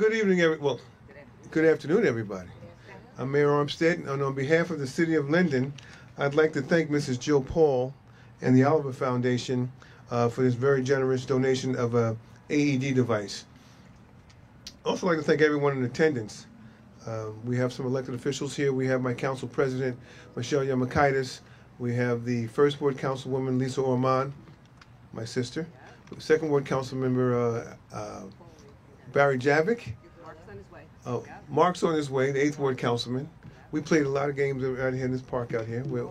good evening, good afternoon, everybody. I'm Mayor Armstead, and on behalf of the City of Linden, I'd like to thank Mrs. Jill Paul and the Oliver Foundation for this very generous donation of a AED device. I'd also like to thank everyone in attendance. We have some elected officials here. We have my council president, Michelle Yamakaitis. We have the first ward councilwoman, Lisa Orman, my sister. Second ward council member, Barry Javik. Mark's on his way. Oh, Mark's on his way, the 8th ward councilman. We played a lot of games out here in this park out here. We're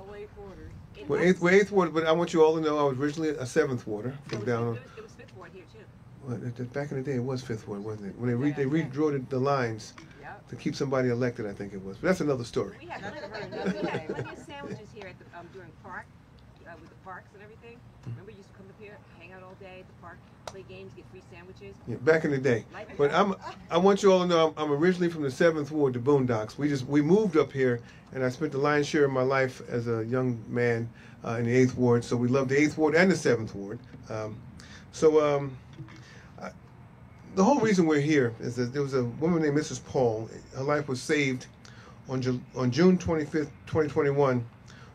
8th ward, but I want you all to know I was originally a 7th warder from down on. It was 5th ward here too. Well, back in the day, it was 5th ward, wasn't it? When they redrew the lines to keep somebody elected, I think it was. But that's another story. We had plenty of sandwiches here at the, during park, with the parks and everything. Remember, you used to come up here, hang out all day at the park, play games, get free sandwiches. Yeah, back in the day. But I want you all to know I'm originally from the 7th ward, the Boondocks. We moved up here, and I spent the lion's share of my life as a young man in the 8th ward. So we love the 8th ward and the 7th ward. The whole reason we're here is that there was a woman named Mrs. Paul. Her life was saved on June 25th, 2021,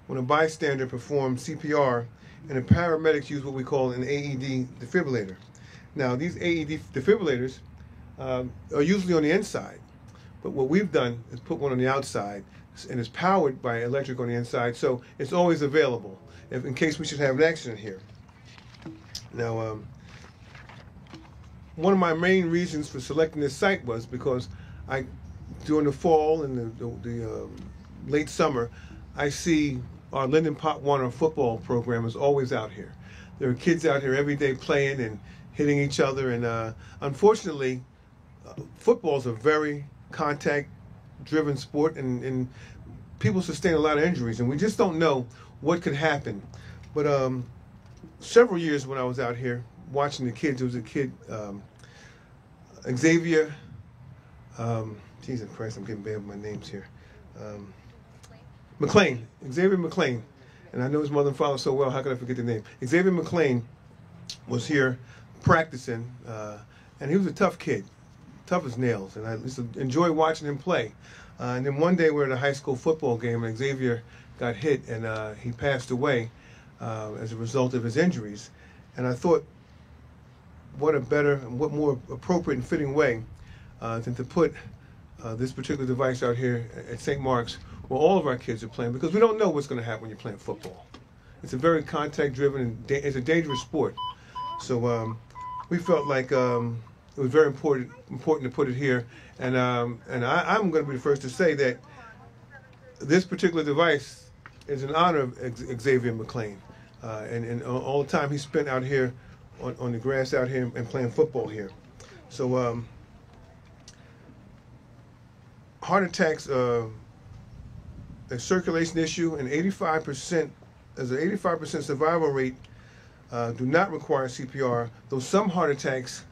when a bystander performed CPR and the paramedics used what we call an AED defibrillator. Now, these AED defibrillators are usually on the inside, but what we've done is put one on the outside, and it's powered by electric on the inside, so it's always available in case we should have an accident here. Now, one of my main reasons for selecting this site was because during the fall and the late summer, I see our Linden Pop Warner football program is always out here. There are kids out here every day playing and hitting each other, and unfortunately, football is a very contact-driven sport, and people sustain a lot of injuries, and we just don't know what could happen. But several years when I was out here watching the kids, there was a kid, Xavier, Jesus Christ, I'm getting bad with my names here. McLean, Xavier McLean, and I know his mother and father so well, how could I forget the name? Xavier McLean was here practicing, and he was a tough kid, tough as nails, and I used to enjoy watching him play. And then one day we were at a high school football game, and Xavier got hit, and he passed away as a result of his injuries. And I thought, what a better and what more appropriate and fitting way than to put this particular device out here at St. Mark's where all of our kids are playing, because we don't know what's going to happen when you're playing football. It's a very contact-driven and it's a dangerous sport. So we felt like it was very important to put it here. And I'm going to be the first to say that this particular device is in honor of Xavier McLean and all the time he spent out here on the grass out here and playing football here. So heart attacks are a circulation issue, and 85%, there's an 85% survival rate, do not require CPR, though some heart attacks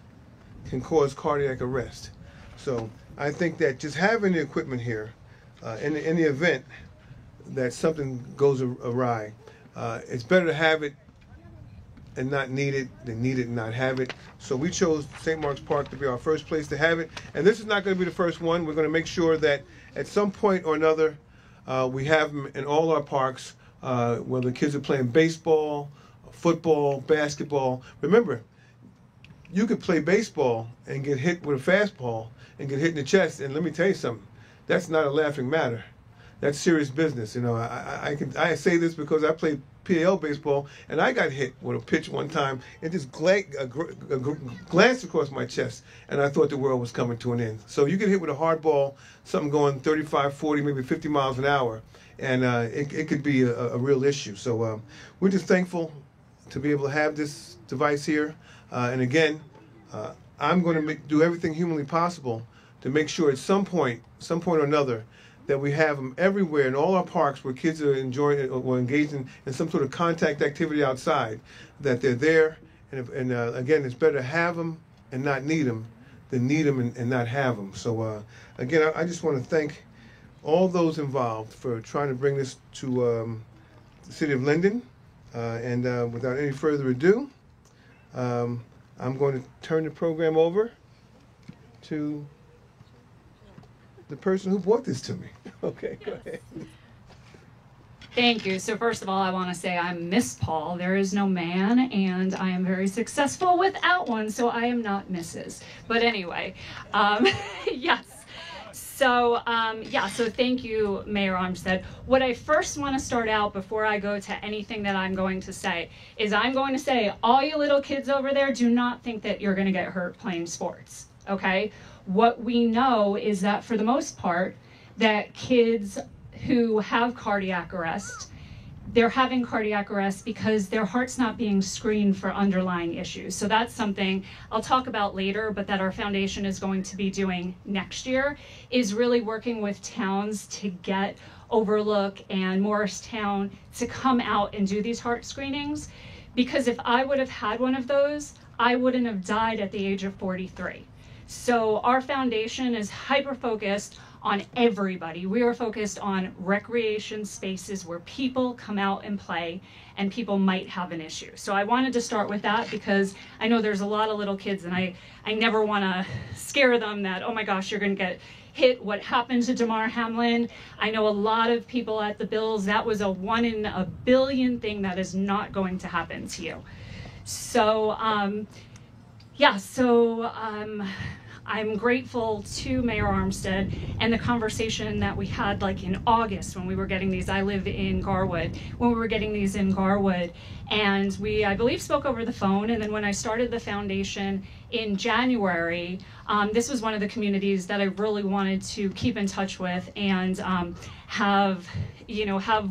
can cause cardiac arrest. So I think that just having the equipment here, in the event that something goes awry, it's better to have it and not need it than need it and not have it. So we chose St. Mark's Park to be our first place to have it. And this is not going to be the first one. We're going to make sure that at some point or another, we have them in all our parks, whether kids are playing baseball, football, basketball. Remember, you could play baseball and get hit with a fastball and get hit in the chest. And let me tell you something, that's not a laughing matter. That's serious business. You know, I say this because I played PAL baseball, and I got hit with a pitch one time and just glanced across my chest, and I thought the world was coming to an end. So you get hit with a hard ball, something going 35, 40, maybe 50 miles an hour, and it could be a real issue. So we're just thankful to be able to have this device here. And again, I'm going to do everything humanly possible to make sure at some point or another, that we have them everywhere in all our parks where kids are enjoying or engaged in some sort of contact activity outside, that they're there. And again, it's better to have them and not need them than need them and not have them. So again, I just want to thank all those involved for trying to bring this to the city of Linden. And without any further ado, I'm going to turn the program over to the person who brought this to me. Okay, go ahead. Thank you. So first of all, I want to say I'm Miss Paul. There is no man, and I am very successful without one, so I am not Mrs. But anyway, yes. So, so thank you, Mayor Armstead. What I first want to start out before I go to anything that I'm going to say is I'm going to say, all you little kids over there, do not think that you're going to get hurt playing sports, okay? What we know is that for the most part, that kids who have cardiac arrest, they're having cardiac arrest because their heart's not being screened for underlying issues. So that's something I'll talk about later, but that our foundation is going to be doing next year, is really working with towns to get Overlook and Morristown to come out and do these heart screenings. Because if I would have had one of those, I wouldn't have died at the age of 43. So our foundation is hyper-focused on everybody. We are focused on recreation spaces where people come out and play and people might have an issue. So I wanted to start with that because I know there's a lot of little kids and I never want to scare them that, oh my gosh, you're going to get hit. What happened to Damar Hamlin? I know a lot of people at the Bills, that was a 1 in a billion thing that is not going to happen to you. So, I'm grateful to Mayor Armstead and the conversation that we had like in August when we were getting these. I live in Garwood. When we were getting these in Garwood, and we, I believe, spoke over the phone. And then when I started the foundation in January, this was one of the communities that I really wanted to keep in touch with and have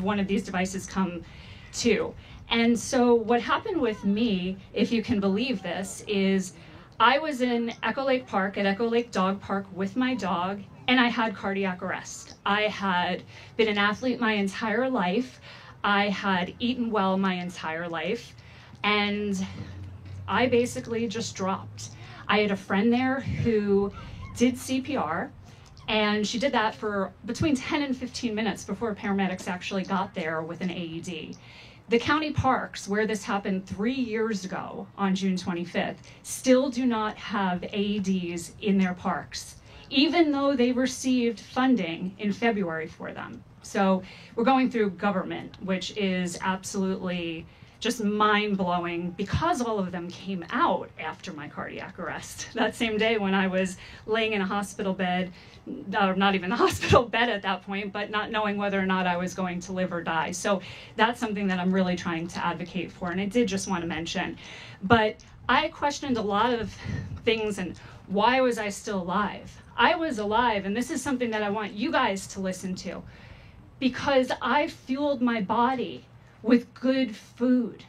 one of these devices come to. And so what happened with me, if you can believe this, is I was in Echo Lake Park at Echo Lake Dog Park with my dog, and I had cardiac arrest. I had been an athlete my entire life. I had eaten well my entire life, and I basically just dropped. I had a friend there who did CPR, and she did that for between 10 and 15 minutes before paramedics actually got there with an AED. The county parks, where this happened 3 years ago on June 25th, still do not have AEDs in their parks, even though they received funding in February for them. So we're going through government, which is absolutely just mind-blowing because all of them came out after my cardiac arrest. That same day when I was laying in a hospital bed, or not even a hospital bed at that point, but not knowing whether or not I was going to live or die. So that's something that I'm really trying to advocate for, and I did just want to mention. But I questioned a lot of things and why was I still alive? I was alive, and this is something that I want you guys to listen to, because I fueled my body with good food,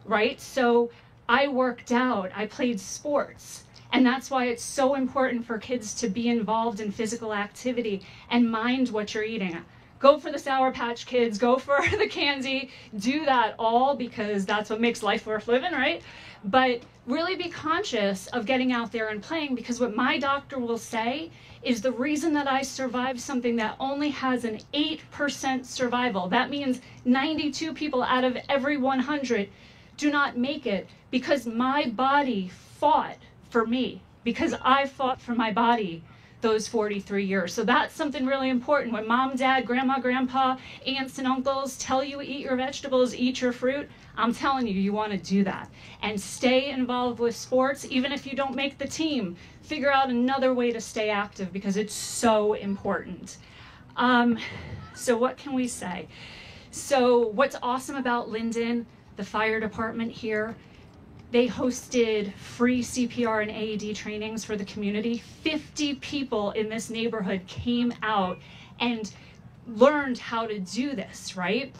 right? So I worked out, I played sports, and that's why it's so important for kids to be involved in physical activity and mind what you're eating. Go for the Sour Patch Kids, go for the candy, do that all because that's what makes life worth living, right? But really be conscious of getting out there and playing, because what my doctor will say is the reason that I survived something that only has an 8% survival, that means 92 people out of every 100 do not make it, because my body fought for me, because I fought for my body those 43 years. So that's something really important. When mom, dad, grandma, grandpa, aunts and uncles tell you eat your vegetables, eat your fruit, I'm telling you, you want to do that. And stay involved with sports, even if you don't make the team. Figure out another way to stay active because it's so important. So what can we say? So what's awesome about Linden, the fire department here, they hosted free CPR and AED trainings for the community. 50 people in this neighborhood came out and learned how to do this, right?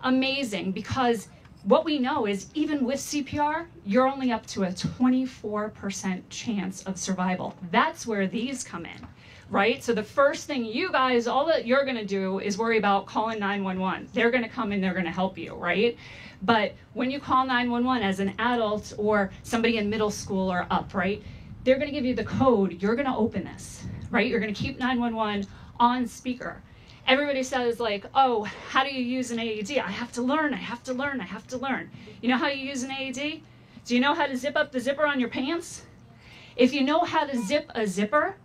Amazing, because what we know is even with CPR, you're only up to a 24% chance of survival. That's where these come in, right? So the first thing you guys, all that you're gonna do is worry about calling 911. They're gonna come and they're gonna help you, right? But when you call 911 as an adult or somebody in middle school or up, right, they're gonna give you the code, you're gonna open this, right? You're gonna keep 911 on speaker. Everybody says like, oh, how do you use an AED? I have to learn, I have to learn, I have to learn. You know how you use an AED? Do you know how to zip up the zipper on your pants? If you know how to zip a zipper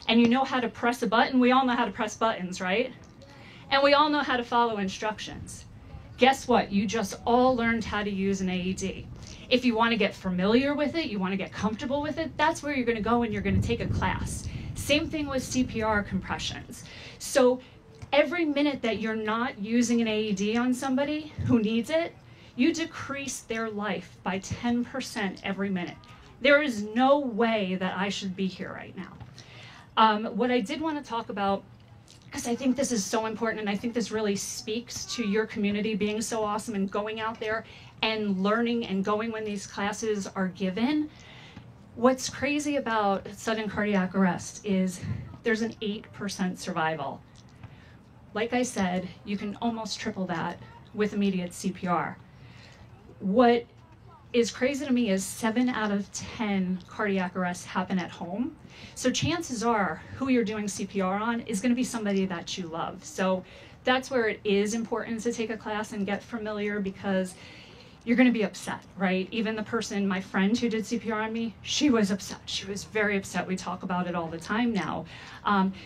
and you know how to press a button. We all know how to press buttons, right? And we all know how to follow instructions. Guess what? You just all learned how to use an AED. If you want to get familiar with it, you want to get comfortable with it, that's where you're going to go and you're going to take a class. Same thing with CPR compressions. So every minute that you're not using an AED on somebody who needs it, you decrease their life by 10% every minute. There is no way that I should be here right now. What I did want to talk about, because I think this is so important, and I think this really speaks to your community being so awesome and going out there and learning and going when these classes are given. What's crazy about sudden cardiac arrest is there's an 8% survival. Like I said, you can almost triple that with immediate CPR. What is crazy to me is 7 out of 10 cardiac arrests happen at home. So chances are who you're doing CPR on is going to be somebody that you love. So that's where it is important to take a class and get familiar, because you're going to be upset, right? Even the person, my friend who did CPR on me, she was upset. She was very upset. We talk about it all the time now.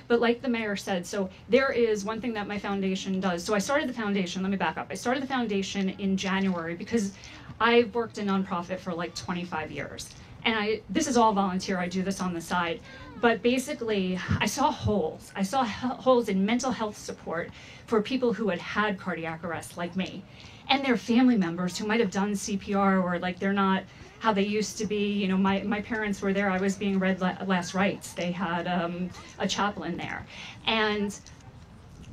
But like the mayor said, so there is one thing that my foundation does. So I started the foundation, let me back up. I started the foundation in January because I've worked in nonprofit for like 25 years. And this is all volunteer, I do this on the side. But basically, I saw holes. I saw holes in mental health support for people who had had cardiac arrest like me. And their family members who might have done CPR, or like they're not how they used to be. You know, my parents were there. I was being read last rites. They had a chaplain there. And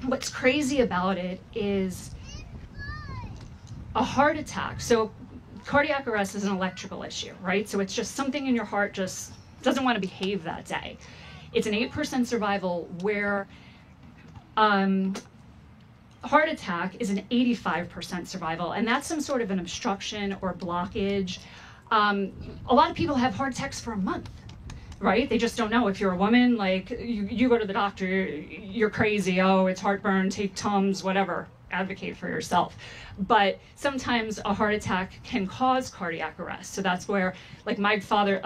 what's crazy about it is a heart attack. So cardiac arrest is an electrical issue, right? So it's just something in your heart just doesn't want to behave that day. It's an 8% survival, where heart attack is an 85% survival, and that's some sort of an obstruction or blockage. A lot of people have heart attacks for a month, right? They just don't know. If you're a woman, like you go to the doctor, you're crazy, oh, it's heartburn, take Tums, whatever, advocate for yourself. But sometimes a heart attack can cause cardiac arrest. So that's where, like my grandfather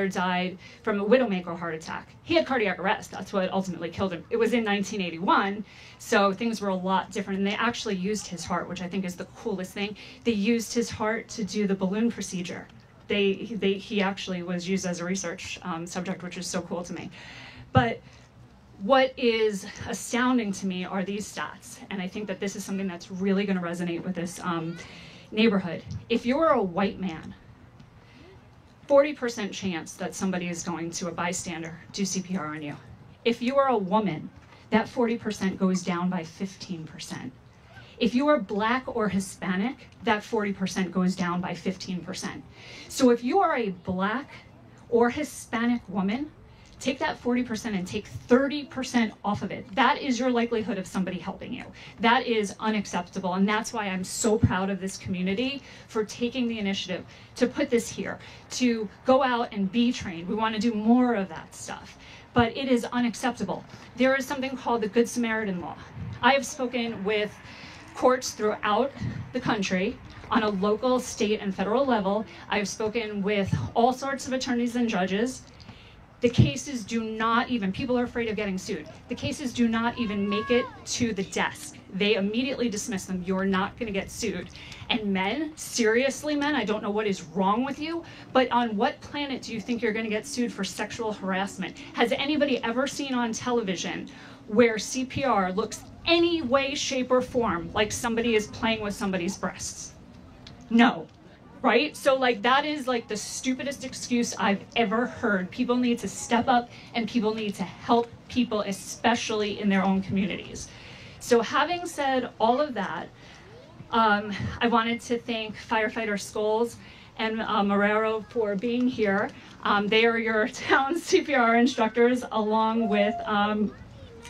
died from a widowmaker heart attack. He had cardiac arrest. That's what ultimately killed him. It was in 1981, so things were a lot different. And they actually used his heart, which I think is the coolest thing. They used his heart to do the balloon procedure. He actually was used as a research subject, which is so cool to me. But what is astounding to me are these stats, and I think that this is something that's really going to resonate with this neighborhood. If you're a white man, 40% chance that somebody is going to, a bystander, do CPR on you. If you are a woman, that 40% goes down by 15%. If you are Black or Hispanic, that 40% goes down by 15%. So if you are a Black or Hispanic woman, take that 40% and take 30% off of it. That is your likelihood of somebody helping you. That is unacceptable, and that's why I'm so proud of this community for taking the initiative to put this here, to go out and be trained. We want to do more of that stuff, but it is unacceptable. There is something called the Good Samaritan Law. I have spoken with courts throughout the country on a local, state, and federal level. I've spoken with all sorts of attorneys and judges. The cases do not even, people are afraid of getting sued. The cases do not even make it to the desk. They immediately dismiss them. You're not going to get sued. And men, seriously men, I don't know what is wrong with you, but on what planet do you think you're going to get sued for sexual harassment? Has anybody ever seen on television where CPR looks any way, shape, or form like somebody is playing with somebody's breasts? No. Right? So like that is like the stupidest excuse I've ever heard. People need to step up, and people need to help people, especially in their own communities. So having said all of that, I wanted to thank Firefighter Scholes and Marrero for being here. They are your town's CPR instructors, along with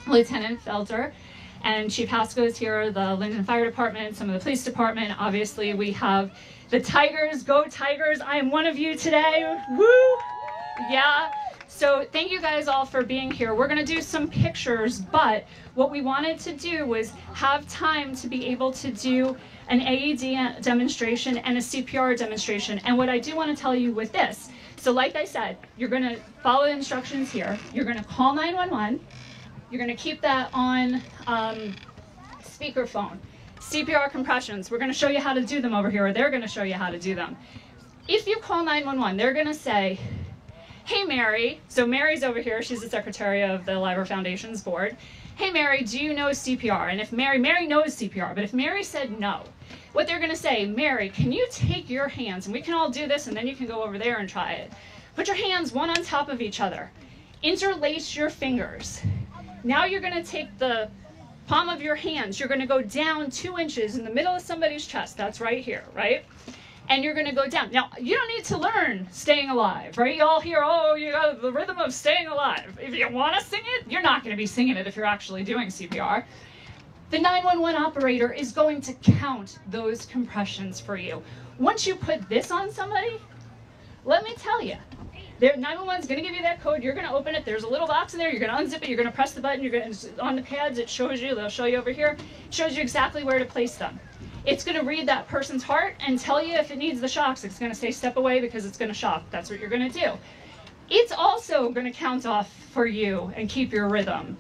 Lieutenant Felter. And Chief Haskell is here, the Linden Fire Department, some of the police department. Obviously, we have the Tigers. Go Tigers! I am one of you today. Woo! Yeah. So thank you guys all for being here. We're going to do some pictures, but what we wanted to do was have time to be able to do an AED demonstration and a CPR demonstration. And what I do want to tell you with this, So like I said, you're going to follow the instructions here. You're going to call 911. You're going to keep that on speakerphone. CPR compressions, we're going to show you how to do them over here, or they're going to show you how to do them. If you call 911, they're going to say, hey, Mary. So Mary's over here. She's the secretary of the Library Foundation's board. Hey, Mary, do you know CPR? And if Mary knows CPR, but if Mary said no, what they're going to say, Mary, can you take your hands, and we can all do this, and then you can go over there and try it. Put your hands one on top of each other. Interlace your fingers. Now you're going to take the palm of your hands. You're going to go down 2 inches in the middle of somebody's chest. That's right here, right? And you're going to go down. Now, you don't need to learn staying alive, right? You all hear, oh, you got the rhythm of staying alive. If you want to sing it, you're not going to be singing it if you're actually doing CPR. The 911 operator is going to count those compressions for you. Once you put this on somebody, let me tell you, 911 is going to give you that code. You're going to open it. There's a little box in there. You're going to unzip it. You're going to press the button. You're going to, on the pads, it shows you. They'll show you over here. It shows you exactly where to place them. It's going to read that person's heart and tell you if it needs the shocks. It's going to say step away because it's going to shock. That's what you're going to do. It's also going to count off for you and keep your rhythm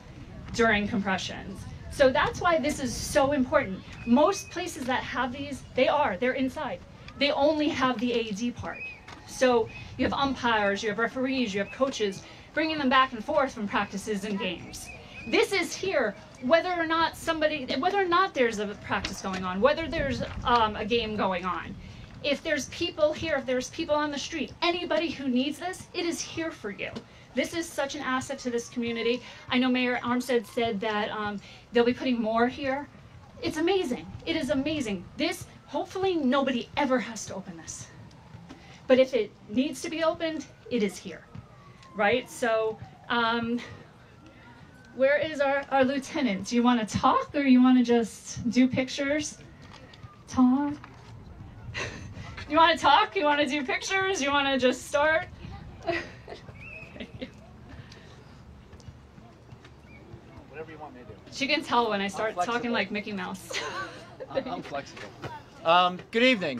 during compressions. So that's why this is so important. Most places that have these, they're inside. They only have the AED part. So you have umpires, you have referees, you have coaches, bringing them back and forth from practices and games. This is here, whether or not there's a practice going on, whether there's a game going on. If there's people here, if there's people on the street, anybody who needs this, it is here for you. This is such an asset to this community. I know Mayor Armstead said that they'll be putting more here. It's amazing. It is amazing. This, hopefully nobody ever has to open this. But if it needs to be opened, it is here, right? So where is our lieutenant? Do you want to talk or you want to just do pictures? Talk? You want to talk? You want to do pictures? You want to just start? Whatever you want me to do. She can tell when I start talking like Mickey Mouse. I'm flexible. Good evening.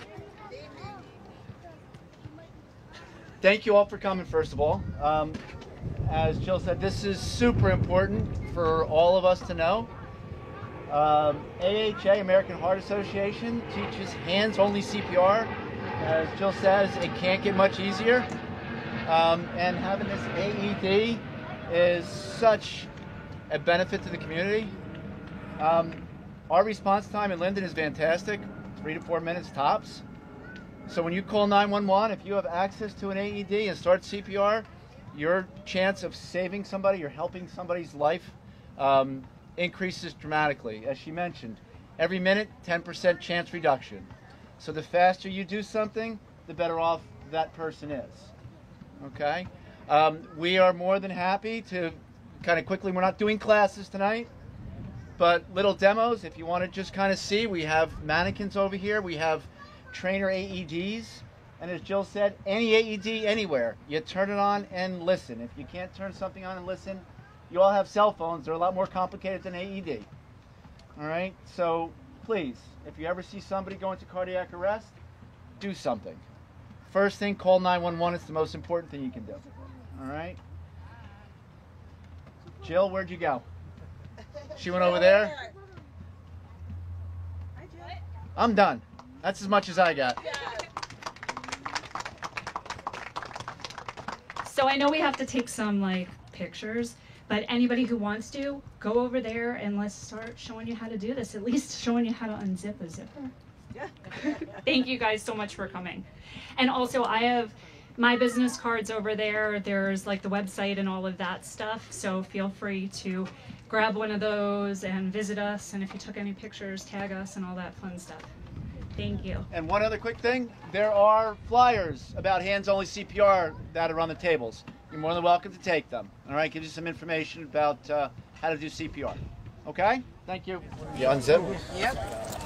Thank you all for coming, first of all. As Jill said, this is super important for all of us to know. AHA, American Heart Association, teaches hands-only CPR. As Jill says, it can't get much easier. And having this AED is such a benefit to the community. Our response time in Linden is fantastic, 3 to 4 minutes tops. So when you call 911, if you have access to an AED and start CPR, your chance of saving somebody or helping somebody's life increases dramatically. As she mentioned, every minute, 10% chance reduction. So the faster you do something, the better off that person is. Okay? We are more than happy to kind of quickly, we're not doing classes tonight, but little demos, if you want to just kind of see, we have mannequins over here, we have trainer AEDs, and as Jill said, any AED anywhere, you turn it on and listen. If you can't turn something on and listen, you all have cell phones, they're a lot more complicated than AED. All right, so please, if you ever see somebody go into cardiac arrest, do something. First thing, call 911, it's the most important thing you can do. All right? Jill, where'd you go? She went over there? I'm done. That's as much as I got. So I know we have to take some pictures, but anybody who wants to, go over there and let's start showing you how to do this, at least showing you how to unzip a zipper. Thank you guys so much for coming. And also I have my business cards over there. There's the website and all of that stuff. So feel free to grab one of those and visit us. And if you took any pictures, tag us and all that fun stuff. Thank you. And one other quick thing, there are flyers about hands-only CPR that are on the tables. You're more than welcome to take them. All right, gives you some information about how to do CPR. Okay? Thank you. You unzip. Yep.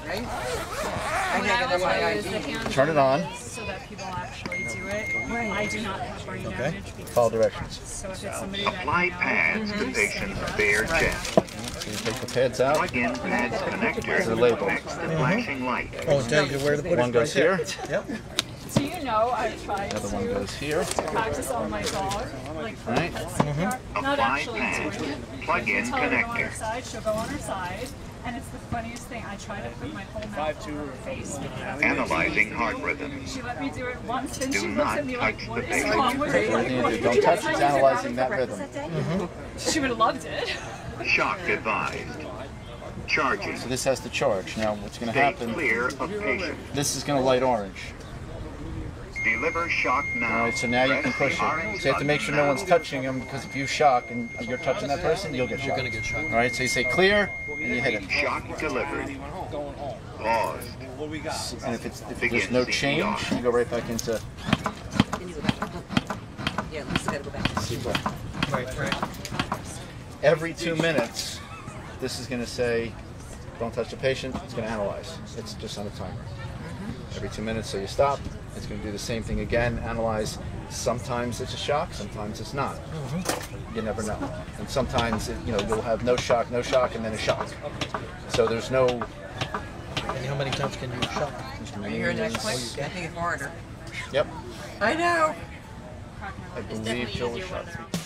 Right? What I will do is the hand Turn it on. so that people actually do it. I do not have brain damage. because Follow of that. directions. So if it's somebody that Apply you know, pads to patient's bare chest. So you take the pads out. Plug in pads connector They're labeled. to fix the flashing light. Oh, tell you where to put it. One goes right there. here. Yep. so you know, I tried The other one to goes here. practice on my dog, like for Right. pet CPR. Not Apply actually pad. doing it. Plug-in I tell her to go on her connector. side, she'll go on her side. And it's the funniest thing. I try to put my whole mouth over her face. Analyzing heart rhythm. She let me do it once, then Do she looks not at me like, touch what the is baby. wrong with you? Like, what are you Don't touch doing? it, it's analyzing that rhythm. She would have loved it. Shock advised. Charging. So this has to charge. Now what's going to Stay happen, clear of patient. this is going to light orange. Deliver shock now. Alright, so now you can Press push the it. orange So you have to make sure no button one's touching them, because if you shock and you're touching that person, you'll get shot. Alright, so you say clear, and you hit it. now. Shock delivered. Paused. And if there's no change, you go right back into Then you go back. Yeah, Lisa's gotta go back. CPR. Right. Every 2 minutes, this is going to say, don't touch the patient, it's going to analyze. It's just on a timer. Every 2 minutes, so you stop, it's going to do the same thing again, analyze. Sometimes it's a shock, sometimes it's not. You never know. And sometimes, you'll have no shock, and then a shock. So there's no... And how many times can you shock? Are you hearing that click? I think it's harder. Yep. I know. I believe Jill was shot 3 times.